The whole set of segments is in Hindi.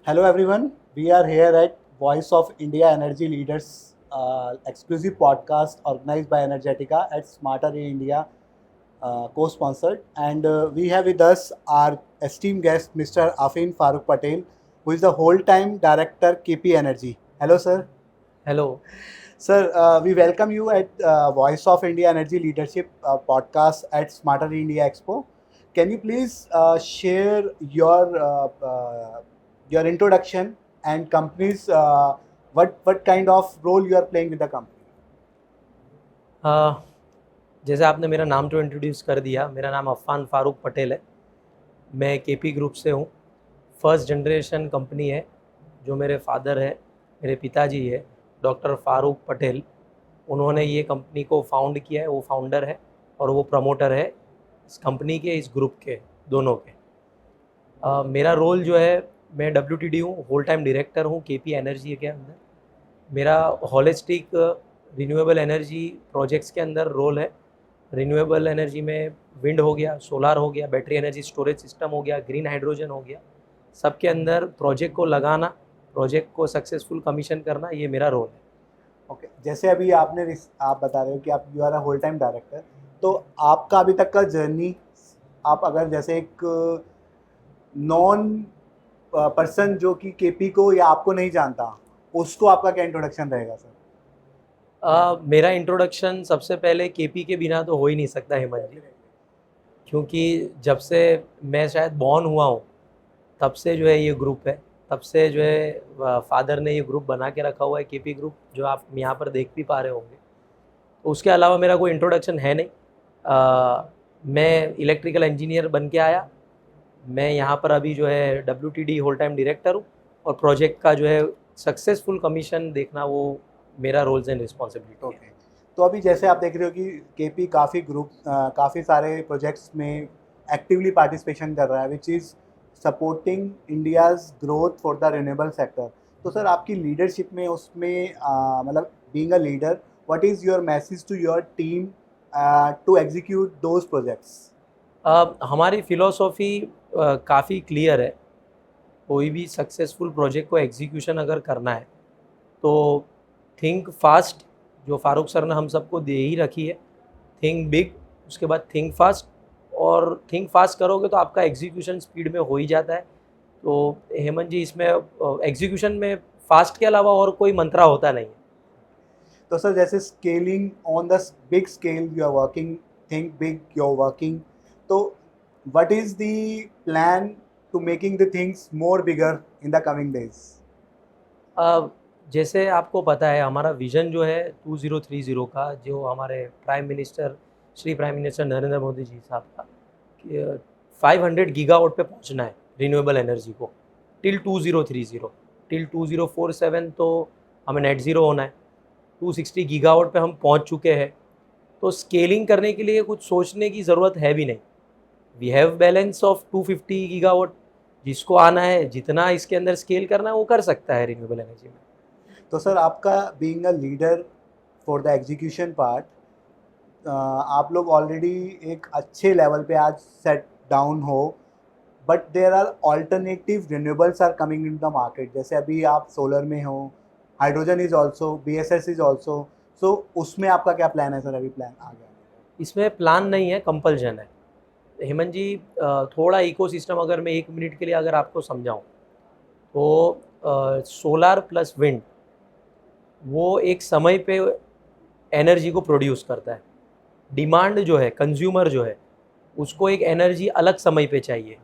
Hello everyone, we are here at Voice of India Energy Leaders exclusive podcast organized by Energetica at Smarter in India, co-sponsored. And we have with us our esteemed guest, Mr. Afin Farooq Patel, who is the whole-time director KP Energy. Hello, sir. Hello. Sir, we welcome you at Voice of India Energy Leadership podcast at Smarter India Expo. Can you please share your introduction and company's what kind of role you are playing with the company? जैसे आपने मेरा नाम तो इंट्रोड्यूस कर दिया, मेरा नाम अफ़ान फ़ारूक पटेल है। मैं केपी ग्रुप से हूँ। फर्स्ट जनरेशन कंपनी है। जो मेरे फादर है, मेरे पिताजी है, डॉक्टर फ़ारूक पटेल, उन्होंने ये कंपनी को फाउंड किया है। वो फाउंडर है और वो प्रमोटर है इस कंपनी के, इस ग्रुप के, दोनों के। मेरा रोल जो है, मैं WTD हूँ, होल टाइम डायरेक्टर हूँ केपी एनर्जी के अंदर। मेरा होलिस्टिक रिन्यूएबल एनर्जी प्रोजेक्ट्स के अंदर रोल है। रिन्यूएबल एनर्जी में विंड हो गया, सोलार हो गया, बैटरी एनर्जी स्टोरेज सिस्टम हो गया, ग्रीन हाइड्रोजन हो गया, सबके अंदर प्रोजेक्ट को लगाना, प्रोजेक्ट को सक्सेसफुल कमीशन करना, ये मेरा रोल है। ओके, जैसे अभी आप बता रहे हो कि आप you are a whole time director, तो आपका अभी तक का जर्नी, आप अगर जैसे एक नॉन पर्सन जो कि केपी को या आपको नहीं जानता, उसको आपका क्या इंट्रोडक्शन रहेगा सर? मेरा इंट्रोडक्शन सबसे पहले केपी के बिना तो हो ही नहीं सकता हेमंत जी, क्योंकि जब से मैं शायद बॉर्न हुआ हूँ तब से जो है ये ग्रुप है, तब से जो है फादर ने ये ग्रुप बना के रखा हुआ है, केपी ग्रुप, जो आप यहाँ पर देख भी पा रहे होंगे। तो उसके अलावा मेरा कोई इंट्रोडक्शन है नहीं। मैं इलेक्ट्रिकल इंजीनियर बन के आया। मैं यहाँ पर अभी जो है WTD होल टाइम डायरेक्टर हूँ और प्रोजेक्ट का जो है सक्सेसफुल कमीशन देखना, वो मेरा रोल्स एंड रिस्पॉन्सिबिलिटी है। ओके, तो अभी जैसे आप देख रहे हो कि केपी काफ़ी सारे प्रोजेक्ट्स में एक्टिवली पार्टिसिपेशन कर रहा है, which is supporting India's growth for the renewable sector. तो सर, आपकी लीडरशिप में उसमें मतलब being a leader, what is your message to your team to execute those projects? हमारी फ़िलॉसफी काफ़ी क्लियर है। कोई भी सक्सेसफुल प्रोजेक्ट को एग्जीक्यूशन अगर करना है तो थिंक फास्ट, जो फारूक सर ने हम सबको दे ही रखी है। थिंक बिग, उसके बाद थिंक फास्ट, और थिंक फास्ट करोगे तो आपका एग्जीक्यूशन स्पीड में हो ही जाता है। तो हेमंत जी, इसमें एग्जीक्यूशन में फास्ट के अलावा और कोई मंत्रा होता नहीं है। तो सर, जैसे scaling on the big scale you are working, think big you are working, तो what is the plan to making the things more bigger in the coming days? जैसे आपको पता है, हमारा विज़न जो है 2030 का, जो हमारे प्राइम मिनिस्टर नरेंद्र मोदी जी साहब का, कि 500 गीगावाट पे पहुंचना है रिन्यूएबल एनर्जी को टिल 2030। टिल 2047 तो हमें नेट ज़ीरो होना है। 260 गीगावाट पे हम पहुंच चुके हैं। तो स्केलिंग करने के लिए कुछ सोचने की ज़रूरत है भी नहीं। We have balance of 250 gigawatt. जिसको आना है, जितना इसके अंदर स्केल करना है, वो कर सकता है रिन्यूएबल एनर्जी में। तो सर, आपका being a leader for the execution part, आप लोग ऑलरेडी एक अच्छे लेवल पे आज सेट डाउन हो, but there are alternative renewables are coming in the market. जैसे अभी आप सोलर में हो, hydrogen is also, BSS is also, so उसमें आपका क्या प्लान है सर? अभी प्लान आ गया? इसमें प्लान नहीं है, कंपल्जन है। हेमंत जी, थोड़ा इकोसिस्टम अगर मैं 1 मिनट के लिए अगर आपको समझाऊं, तो सोलार प्लस विंड, वो एक समय पे एनर्जी को प्रोड्यूस करता है। डिमांड जो है, कंज्यूमर जो है, उसको एक एनर्जी अलग समय पे चाहिए।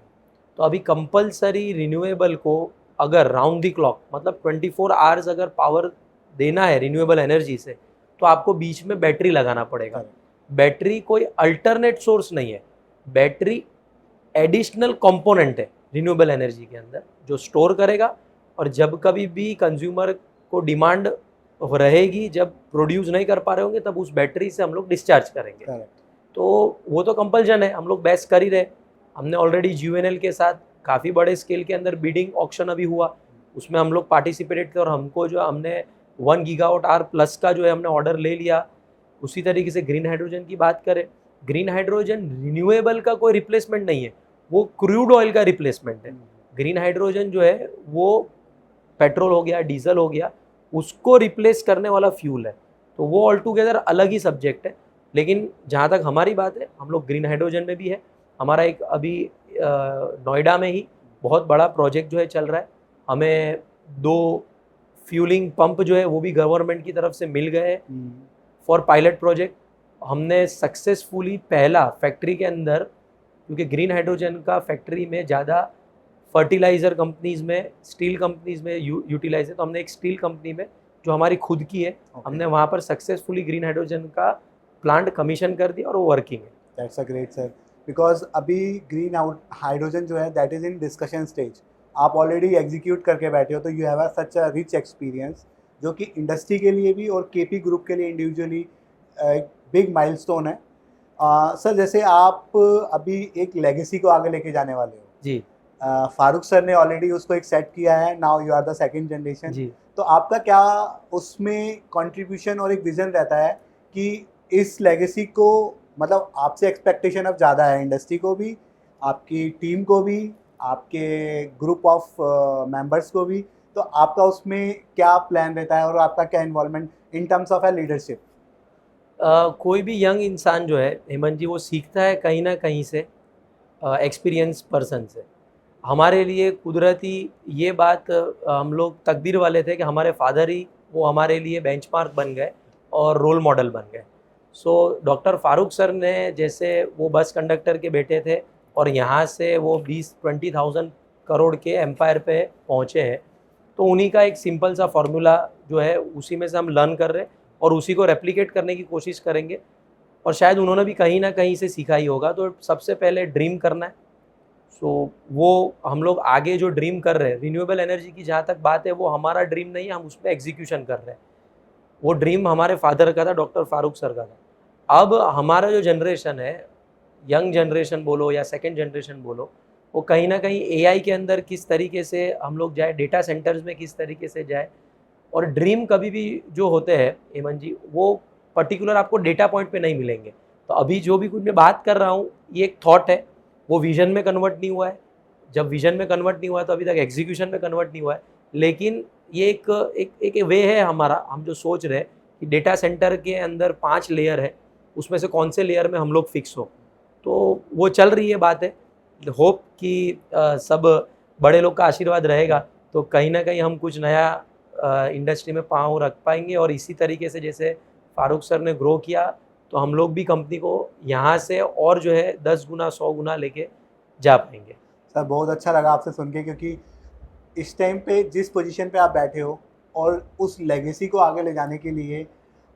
तो अभी कंपलसरी रिन्यूएबल को अगर राउंड द क्लॉक, मतलब 24 आवर्स अगर पावर देना है रिन्यूएबल एनर्जी से, तो आपको बीच में बैटरी लगाना पड़ेगा। बैटरी कोई अल्टरनेट सोर्स नहीं है। बैटरी एडिशनल कंपोनेंट है रिन्यूएबल एनर्जी के अंदर, जो स्टोर करेगा, और जब कभी भी कंज्यूमर को डिमांड रहेगी, जब प्रोड्यूस नहीं कर पा रहे होंगे, तब उस बैटरी से हम लोग डिस्चार्ज करेंगे। करेक्ट। तो वो तो कंपल्जन है, हम लोग बेस्ट कर ही रहे। हमने ऑलरेडी GUVNL के साथ काफ़ी बड़े स्केल के अंदर बिडिंग ऑक्शन अभी हुआ, उसमें हम लोग पार्टिसिपेटेड थे, और हमको जो हमने 1 गीगावाट आवर प्लस का जो है हमने ऑर्डर ले लिया। उसी तरीके से ग्रीन हाइड्रोजन की बात करें, ग्रीन हाइड्रोजन रिन्यूएबल का कोई रिप्लेसमेंट नहीं है, वो क्रूड ऑयल का रिप्लेसमेंट है। ग्रीन हाइड्रोजन जो है वो पेट्रोल हो गया, डीजल हो गया, उसको रिप्लेस करने वाला फ्यूल है। तो वो ऑल टुगेदर अलग ही सब्जेक्ट है। लेकिन जहाँ तक हमारी बात है, हम लोग ग्रीन हाइड्रोजन में भी है। हमारा एक अभी नोएडा में ही बहुत बड़ा प्रोजेक्ट जो है चल रहा है। हमें 2 फ्यूलिंग पंप जो है वो भी गवर्नमेंट की तरफ से मिल गए हैं फॉर पायलट प्रोजेक्ट। हमने सक्सेसफुली पहला फैक्ट्री के अंदर, क्योंकि ग्रीन हाइड्रोजन का फैक्ट्री में ज़्यादा फर्टिलाइज़र कंपनीज में, स्टील कंपनीज में यूटिलाइज है, तो हमने एक स्टील कंपनी में जो हमारी खुद की है, हमने वहाँ पर सक्सेसफुली ग्रीन हाइड्रोजन का प्लांट कमीशन कर दिया और वो वर्किंग है। That's a great sir, because अभी ग्रीन हाइड्रोजन जो है that is in discussion stage. आप ऑलरेडी एग्जीक्यूट करके बैठे हो, तो you have a such a rich experience, जो कि इंडस्ट्री के लिए भी और केपी ग्रुप के लिए इंडिविजुअली एक बिग माइलस्टोन है। सर जैसे आप अभी एक लेगेसी को आगे लेके जाने वाले हो जी फारूक सर ने ऑलरेडी उसको एक सेट किया है, now you are the second generation. जी। तो आपका क्या उसमें कंट्रीब्यूशन और एक विजन रहता है कि इस लेगेसी को, मतलब आपसे एक्सपेक्टेशन अब ज़्यादा है इंडस्ट्री को भी, आपकी टीम को भी, आपके ग्रुप ऑफ मेंबर्स को भी, तो आपका उसमें क्या प्लान रहता है और आपका क्या involvement in terms of a leadership? कोई भी यंग इंसान जो है हेमंत जी, वो सीखता है कहीं ना कहीं से, एक्सपीरियंस पर्सन से। हमारे लिए कुदरती ये बात, हम लोग तकदीर वाले थे कि हमारे फादर ही वो हमारे लिए बेंचमार्क बन गए और रोल मॉडल बन गए। सो डॉक्टर फारूक सर ने, जैसे वो बस कंडक्टर के बेटे थे और यहाँ से वो 20-20,000 करोड़ के एम्पायर पे पहुँचे हैं, तो उन्हीं का एक सिंपल सा फार्मूला जो है उसी में से हम लर्न कर रहे हैं और उसी को रेप्लिकेट करने की कोशिश करेंगे। और शायद उन्होंने भी कहीं ना कहीं से सीखा ही होगा। तो सबसे पहले ड्रीम करना है। सो वो हम लोग आगे जो ड्रीम कर रहे हैं, रिन्यूएबल एनर्जी की जहाँ तक बात है, वो हमारा ड्रीम नहीं है, हम उसमें एग्जीक्यूशन कर रहे हैं। वो ड्रीम हमारे फादर का था, डॉक्टर फारूक सर का था। अब हमारा जो जनरेशन है, यंग जनरेशन बोलो या सेकेंड जनरेशन बोलो, वो कहीं ना कहीं एआई के अंदर किस तरीके से हम लोग जाए, डेटा सेंटर्स में किस तरीके से जाए। और ड्रीम कभी भी जो होते हैं हेमंत जी, वो पर्टिकुलर आपको डेटा पॉइंट पे नहीं मिलेंगे। तो अभी जो भी कुछ मैं बात कर रहा हूँ, ये एक थॉट है, वो विजन में कन्वर्ट नहीं हुआ है। जब विजन में कन्वर्ट नहीं हुआ है तो अभी तक एग्जीक्यूशन में कन्वर्ट नहीं हुआ है। लेकिन ये एक वे है हमारा, हम जो सोच रहे हैं कि डेटा सेंटर के अंदर 5 लेयर है, उसमें से कौन से लेयर में हम लोग फिक्स हो। तो वो चल रही है बात है। होप कि सब बड़े लोग का आशीर्वाद रहेगा तो कहीं ना कहीं हम कुछ नया इंडस्ट्री में पाँव रख पाएंगे। और इसी तरीके से जैसे फारूक सर ने ग्रो किया, तो हम लोग भी कंपनी को यहाँ से और जो है 10 गुना 100 गुना लेके जा पाएंगे। सर बहुत अच्छा लगा आपसे सुन के, क्योंकि इस टाइम पे जिस पोजीशन पे आप बैठे हो और उस लेगेसी को आगे ले जाने के लिए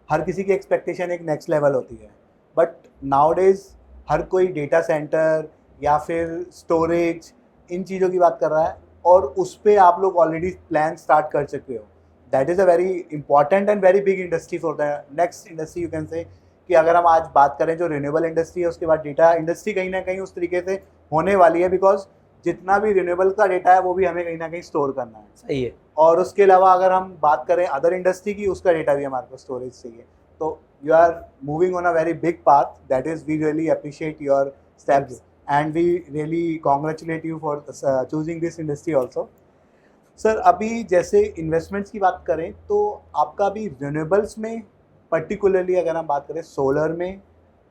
हर किसी की एक्सपेक्टेशन एक नेक्स्ट लेवल होती है। बट नाउडेज हर कोई डेटा सेंटर या फिर स्टोरेज, इन चीज़ों की बात कर रहा है, और उस पर आप लोग ऑलरेडी प्लान स्टार्ट कर चुके हो। That is a very important and very big industry for the next industry, you can say. कि अगर हम आज बात करें जो रिन्यूएबल इंडस्ट्री है, उसके बाद डेटा इंडस्ट्री कहीं ना कहीं उस तरीके से होने वाली है, बिकॉज जितना भी रिन्यूएबल का डेटा है वो भी हमें कहीं ना कहीं स्टोर करना है। सही है। और उसके अलावा अगर हम बात करें अदर इंडस्ट्री की, उसका डेटा भी हमारे को स्टोरेज चाहिए। तो you are moving on a very big path, that is we really appreciate your steps and we really congratulate you for choosing this industry also. Sir अभी जैसे इन्वेस्टमेंट्स की बात करें, तो आपका भी रिन्यूएबल्स में, पर्टिकुलरली अगर हम बात करें सोलर में,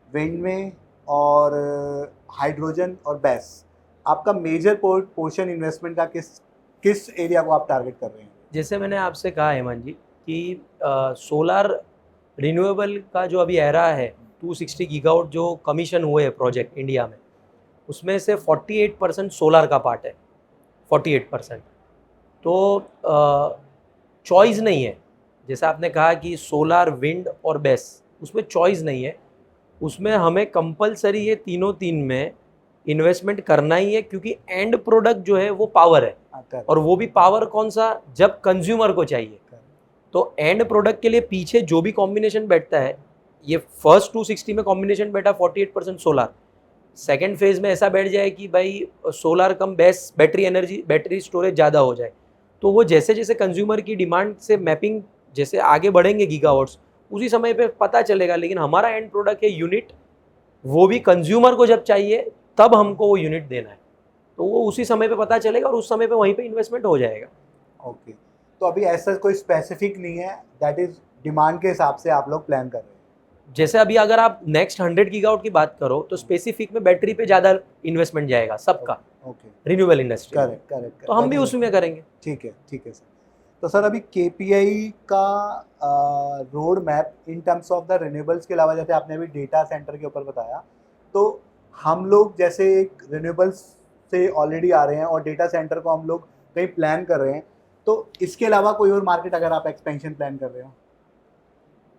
विंड में और हाइड्रोजन और बैस, आपका मेजर पोर्शन इन्वेस्टमेंट का किस एरिया को आप टारगेट कर रहे हैं? जैसे मैंने आपसे कहा हेमंत जी कि सोलार रिन्यूएबल का जो अभी एरा है, 260 गीगावाट जो कमीशन हुए हैं प्रोजेक्ट इंडिया में, उसमें से 48% सोलार का पार्ट है, 48%। तो चॉइस नहीं है। जैसा आपने कहा कि सोलार, विंड और बेस, उसमें चॉइस नहीं है। उसमें हमें कंपलसरी ये तीन में इन्वेस्टमेंट करना ही है, क्योंकि एंड प्रोडक्ट जो है वो पावर है। और वो भी पावर कौन सा, जब कंज्यूमर को चाहिए। तो एंड प्रोडक्ट के लिए पीछे जो भी कॉम्बिनेशन बैठता है, ये फर्स्ट 260 में कॉम्बिनेशन बैठा 48% सोलार। सेकेंड फेज में ऐसा बैठ जाए कि भाई सोलार कम बेस बैटरी स्टोरेज ज़्यादा हो जाए। तो वो जैसे जैसे कंज्यूमर की डिमांड से मैपिंग जैसे आगे बढ़ेंगे गीगावाट्स, उसी समय पे पता चलेगा। लेकिन हमारा एंड प्रोडक्ट है यूनिट, वो भी कंज्यूमर को जब चाहिए तब हमको वो यूनिट देना है। तो वो उसी समय पे पता चलेगा और उस समय पे वहीं पे इन्वेस्टमेंट हो जाएगा। ओके, तो अभी ऐसा कोई स्पेसिफिक नहीं है, दैट इज डिमांड के हिसाब से आप लोग प्लान कर रहे हैं? जैसे अभी अगर आप नेक्स्ट 100 गीगावाट की बात करो तो स्पेसिफिक में बैटरी पे ज़्यादा इन्वेस्टमेंट जाएगा सबका, okay, renewable industry. Correct correct, तो हम भी उसी में करेंगे। ठीक है सर। तो सर अभी केपीआई का road map in terms of the renewables के अलावा, जैसे आपने अभी डेटा सेंटर के ऊपर बताया, तो हम लोग जैसे एक रिन्यूएबल्स से ऑलरेडी आ रहे हैं और डेटा सेंटर को हम लोग कहीं प्लान कर रहे हैं, तो इसके अलावा कोई और मार्केट अगर आप एक्सपेंशन प्लान कर रहे हो,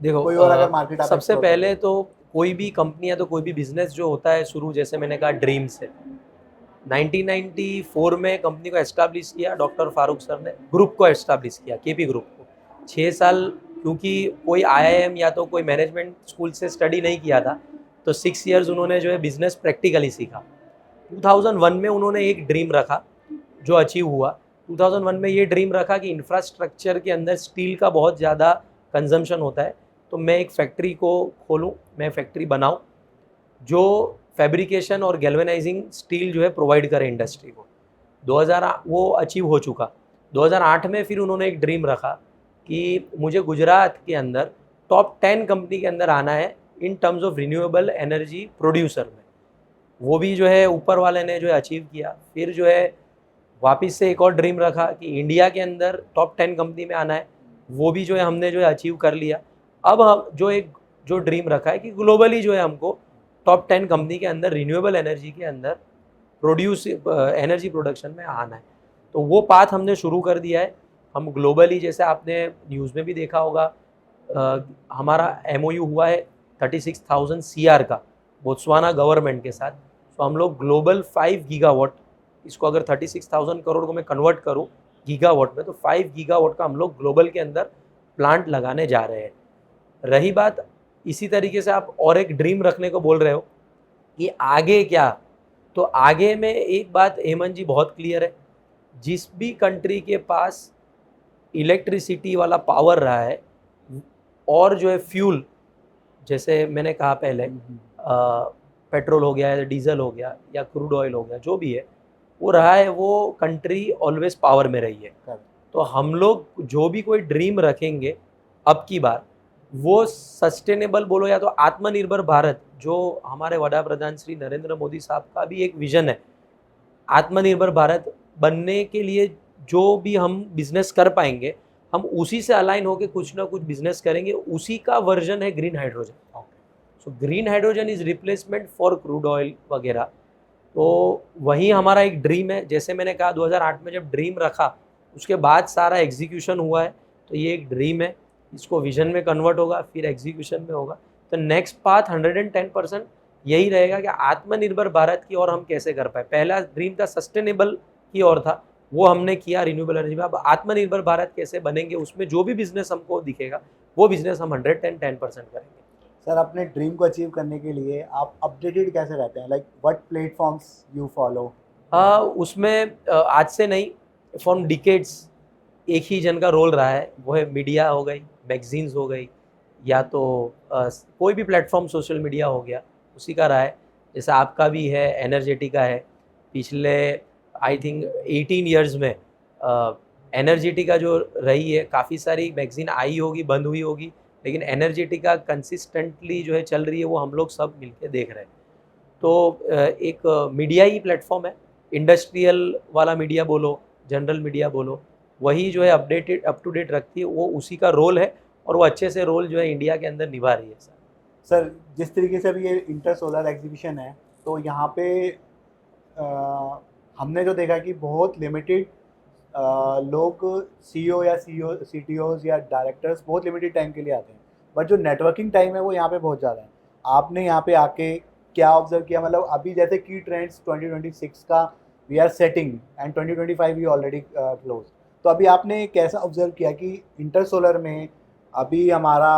देखो कोई और अगर मार्केट आप सबसे explore कर रहे पहले तो कोई भी कंपनी या तो कोई भी बिजनेस जो होता है शुरू, जैसे मैंने कहा ड्रीम से 1994 में कंपनी को एस्टैब्लिश किया डॉक्टर फारूक सर ने, ग्रुप को एस्टैब्लिश किया, केपी ग्रुप को। 6 साल क्योंकि कोई आईआईएम या तो कोई मैनेजमेंट स्कूल से स्टडी नहीं किया था, तो 6 इयर्स उन्होंने जो है बिजनेस प्रैक्टिकली सीखा। 2001 में उन्होंने एक ड्रीम रखा जो अचीव हुआ। 2001 में ये ड्रीम रखा कि इंफ्रास्ट्रक्चर के अंदर स्टील का बहुत ज़्यादा कंजम्पशन होता है, तो मैं एक फैक्ट्री को खोलूँ, मैं फैक्ट्री बनाऊँ जो फैब्रिकेशन और गैल्वेनाइजिंग स्टील जो है प्रोवाइड करे इंडस्ट्री को। 2000 वो अचीव हो चुका। 2008 में फिर उन्होंने एक ड्रीम रखा कि मुझे गुजरात के अंदर टॉप 10 कंपनी के अंदर आना है in terms of renewable energy producer में। वो भी जो है ऊपर वाले ने जो है अचीव किया। फिर जो है वापस से एक और ड्रीम रखा कि इंडिया के अंदर टॉप 10 कंपनी में आना है, वो भी जो है हमने जो है अचीव कर लिया। अब हम जो ड्रीम रखा है कि ग्लोबली जो है हमको टॉप 10 कंपनी के अंदर रिन्यूएबल एनर्जी के अंदर एनर्जी प्रोडक्शन में आना है। तो वो पाथ हमने शुरू कर दिया है। हम ग्लोबली, जैसे आपने न्यूज़ में भी देखा होगा, हमारा एमओयू हुआ है 36,000 सीआर का बोत्सवाना गवर्नमेंट के साथ। तो हम लोग ग्लोबल 5 गीगावाट, इसको अगर 36,000 करोड़ को मैं कन्वर्ट करूँ गीगावाट में, तो 5 गीगावाट का हम लोग ग्लोबल के अंदर प्लांट लगाने जा रहे हैं। रही बात, इसी तरीके से आप और एक ड्रीम रखने को बोल रहे हो कि आगे क्या, तो आगे में एक बात हेमंत जी बहुत क्लियर है, जिस भी कंट्री के पास इलेक्ट्रिसिटी वाला पावर रहा है और जो है फ्यूल, जैसे मैंने कहा पहले पेट्रोल हो गया या डीजल हो गया या क्रूड ऑयल हो गया, जो भी है वो रहा है, वो कंट्री ऑलवेज पावर में रही है। तो हम लोग जो भी कोई ड्रीम रखेंगे अब की बार, वो सस्टेनेबल बोलो या तो आत्मनिर्भर भारत, जो हमारे वड़ा प्रधान श्री नरेंद्र मोदी साहब का भी एक विजन है, आत्मनिर्भर भारत बनने के लिए जो भी हम बिजनेस कर पाएंगे, हम उसी से अलाइन होकर कुछ ना कुछ बिजनेस करेंगे। उसी का वर्जन है green hydrogen. So green hydrogen is replacement for crude oil वगैरह। तो वही हमारा एक ड्रीम है। जैसे मैंने कहा 2008 में जब ड्रीम रखा, उसके बाद सारा एग्जीक्यूशन हुआ है। तो ये एक ड्रीम है, इसको विजन में कन्वर्ट होगा, फिर एग्जीक्यूशन में होगा। तो नेक्स्ट पाथ 110% यही रहेगा कि आत्मनिर्भर भारत की ओर हम कैसे कर पाए। पहला ड्रीम था सस्टेनेबल की ओर था, वो हमने किया रिन्यूएबल एनर्जी में। अब आत्मनिर्भर भारत कैसे बनेंगे, उसमें जो भी बिजनेस हमको दिखेगा वो बिजनेस हम 110% करेंगे। सर अपने ड्रीम को अचीव करने के लिए आप अपडेटेड कैसे रहते हैं, like what platforms you follow? उसमें आज से नहीं, फ्रॉम डिकेड्स एक ही जन का रोल रहा है, वो है मीडिया हो गई, मैगजीन्स हो गई, या तो कोई भी प्लेटफॉर्म सोशल मीडिया हो गया, उसी का रहा है। जैसे आपका भी है, एनर्जेटिका है। पिछले आई थिंक 18 ईयर्स में एनर्जेटिका जो रही है, काफ़ी सारी मैगजीन आई होगी, बंद हुई होगी, लेकिन एनर्जेटिका कंसिस्टेंटली जो है चल रही है, वो हम लोग सब मिलके देख रहे हैं। तो एक मीडिया ही प्लेटफॉर्म है, इंडस्ट्रियल वाला मीडिया बोलो, जनरल मीडिया बोलो, वही जो है अपडेटेड अप टू डेट रखती है, वो उसी का रोल है और वो अच्छे से रोल जो है इंडिया के अंदर निभा रही है। सर जिस तरीके से अभी ये इंटर सोलर एग्जीबिशन है, तो यहाँ पे हमने जो देखा कि बहुत लिमिटेड लोग सीईओ या सीटीओज या डायरेक्टर्स बहुत लिमिटेड टाइम के लिए आते हैं, बट जो नेटवर्किंग टाइम है वो यहाँ पे बहुत ज़्यादा है। आपने यहाँ पे आके क्या ऑब्जर्व किया, मतलब अभी जैसे की ट्रेंड्स 2026 का we are setting and 2025 we already close, तो अभी आपने कैसा ऑब्जर्व किया कि इंटर सोलर में अभी हमारा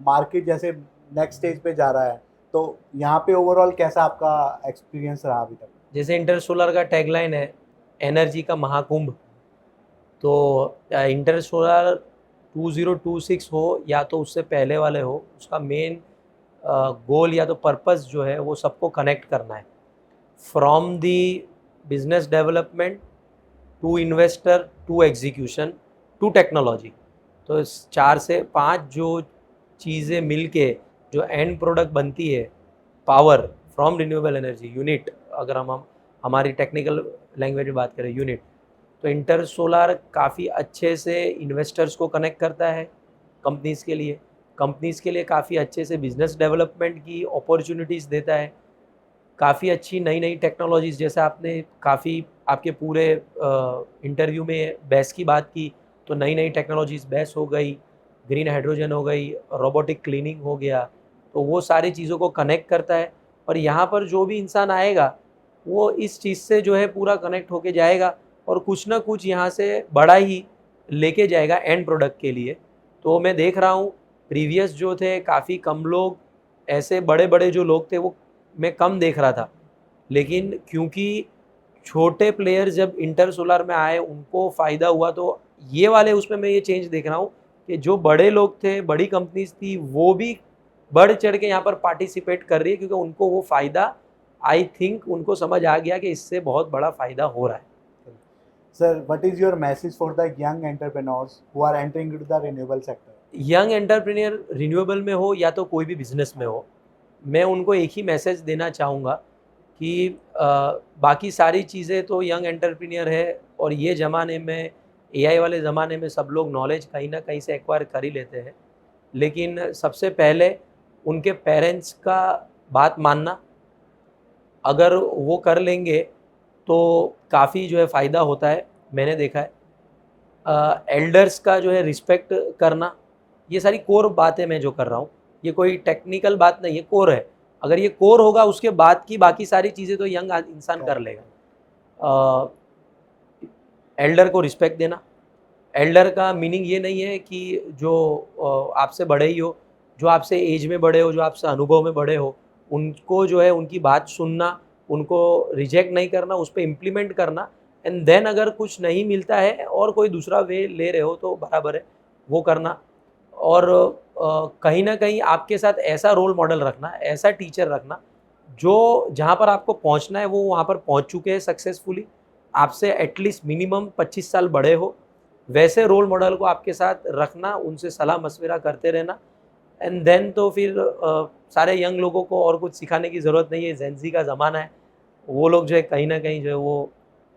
मार्केट जैसे नेक्स्ट स्टेज पे जा रहा है, तो यहाँ पे ओवरऑल कैसा आपका एक्सपीरियंस रहा अभी तक? जैसे इंटर सोलर का टैगलाइन है एनर्जी का महाकुंभ, तो इंटर सोलर 2026 हो या तो उससे पहले वाले हो, उसका मेन गोल या तो पर्पस जो है वो सबको कनेक्ट करना है, from the business development to investor to execution to technology. तो इस 4 से 5 जो चीज़ें मिलके जो एंड प्रोडक्ट बनती है, power from renewable energy unit, अगर हम हमारी टेक्निकल लैंग्वेज में बात करें यूनिट, तो इंटर सोलार काफ़ी अच्छे से इन्वेस्टर्स को कनेक्ट करता है कंपनीज़ के लिए काफ़ी अच्छे से बिजनेस डेवलपमेंट की अपॉर्चुनिटीज़ देता है, काफ़ी अच्छी नई नई टेक्नोलॉजीज़, जैसे आपने काफ़ी आपके पूरे इंटरव्यू में बैस की बात की, तो नई नई टेक्नोलॉजीज़ बैस हो गई, ग्रीन हाइड्रोजन हो गई, रोबोटिक क्लीनिंग हो गया, तो वो सारी चीज़ों को कनेक्ट करता है। और यहाँ पर जो भी इंसान आएगा वो इस चीज़ से जो है पूरा कनेक्ट होके जाएगा और कुछ ना कुछ यहाँ से बड़ा ही लेके जाएगा एंड प्रोडक्ट के लिए। तो मैं देख रहा हूँ प्रीवियस जो थे काफ़ी कम लोग, ऐसे बड़े बड़े जो लोग थे वो मैं कम देख रहा था, लेकिन क्योंकि छोटे प्लेयर जब इंटर सोलार में आए उनको फ़ायदा हुआ, तो ये वाले उसमें मैं ये चेंज देख रहा हूँ कि जो बड़े लोग थे, बड़ी कंपनीज थी, वो भी बढ़ चढ़ के यहाँ पर पार्टिसिपेट कर रही है, क्योंकि उनको वो फ़ायदा आई थिंक उनको समझ आ गया कि इससे बहुत बड़ा फ़ायदा हो रहा है। Sir, what is your message for the young entrepreneurs who are entering into the renewable sector? Young entrepreneur renewable में हो या तो कोई भी बिजनेस में हो, मैं उनको एक ही मैसेज देना चाहूँगा कि बाकी सारी चीज़ें तो यंग एंटरप्रेन्योर है, और ये ज़माने में एआई वाले ज़माने में सब लोग नॉलेज कहीं ना कहीं से एक्वायर कर ही लेते हैं, लेकिन सबसे पहले उनके पेरेंट्स का बात मानना, अगर वो कर लेंगे तो काफ़ी जो है फ़ायदा होता है, मैंने देखा है। एल्डर्स का जो है रिस्पेक्ट करना, ये सारी कोर बातें मैं जो कर रहा हूँ, ये कोई टेक्निकल बात नहीं है, कोर है। अगर ये कोर होगा उसके बाद की बाकी सारी चीज़ें तो यंग इंसान कर लेगा। एल्डर को रिस्पेक्ट देना, एल्डर का मीनिंग ये नहीं है कि जो आपसे बड़े ही हो, जो आपसे एज में बड़े हो, जो आपसे अनुभव में बड़े हो, उनको जो है उनकी बात सुनना, उनको रिजेक्ट नहीं करना, उस पर इम्प्लीमेंट करना, एंड देन अगर कुछ नहीं मिलता है और कोई दूसरा वे ले रहे हो तो बराबर है वो करना। और कहीं ना कहीं आपके साथ ऐसा रोल मॉडल रखना, ऐसा टीचर रखना जो जहाँ पर आपको पहुँचना है वो वहाँ पर पहुँच चुके हैं सक्सेसफुली, आपसे एटलीस्ट मिनिमम 25 साल बड़े हो, वैसे रोल मॉडल को आपके साथ रखना, उनसे सलाह मशविरा करते रहना, एंड देन तो फिर सारे यंग लोगों को और कुछ सिखाने की ज़रूरत नहीं है, जेंजी का ज़माना है, वो लोग जो है कहीं ना कहीं जो है वो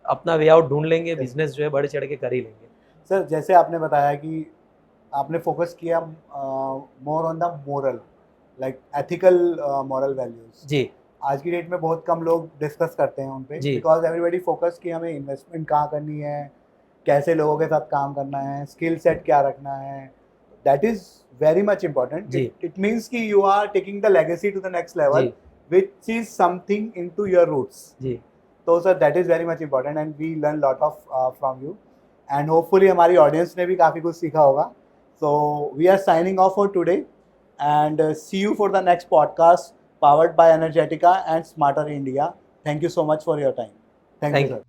अपना वे आउट ढूंढ लेंगे, बिजनेस जो है बढ़ चढ़ के कर ही लेंगे। सर, जैसे आपने बताया कि आपने फोकस किया more on the moral, like ethical moral values. जी आज की डेट में बहुत कम लोग डिस्कस करते हैं उन पे, जी बिकॉज एवरीबॉडी फोकस कि हमें इन्वेस्टमेंट कहाँ करनी है, कैसे लोगों के साथ काम करना है, स्किल सेट क्या रखना है। That is very much important. जी इट मीन्स कि you are taking the legacy to the next level जी which is something in to your roots. जी तो sir that is very much important and we learn lot of from you, and hopefully हमारी ऑडियंस ने भी काफ़ी कुछ सीखा होगा। So we are signing off for today and see you for the next podcast powered by Energetica and Smarter India. Thank you so much for your time. Thank you, thank you. sir.